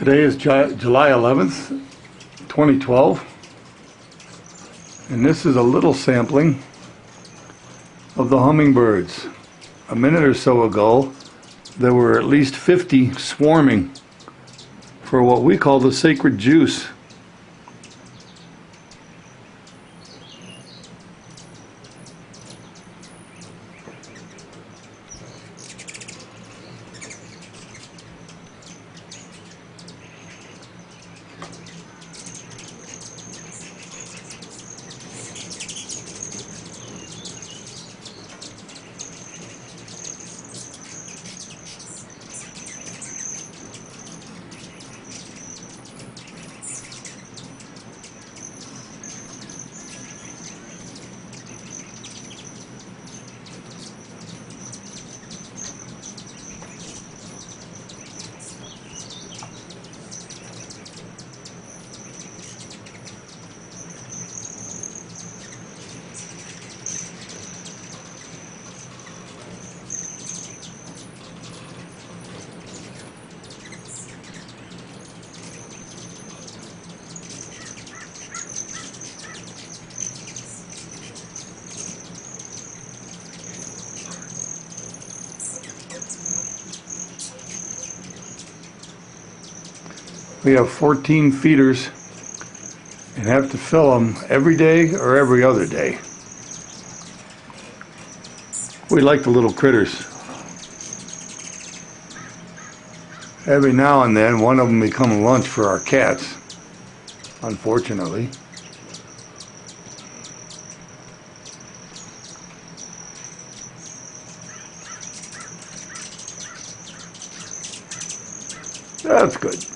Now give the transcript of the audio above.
Today is July 11th, 2012, and this is a little sampling of the hummingbirds. A minute or so ago, there were at least 50 swarming for what we call the sacred juice. We have 14 feeders and have to fill them every day or every other day. We like the little critters. Every now and then one of them becomes lunch for our cats, unfortunately. That's good.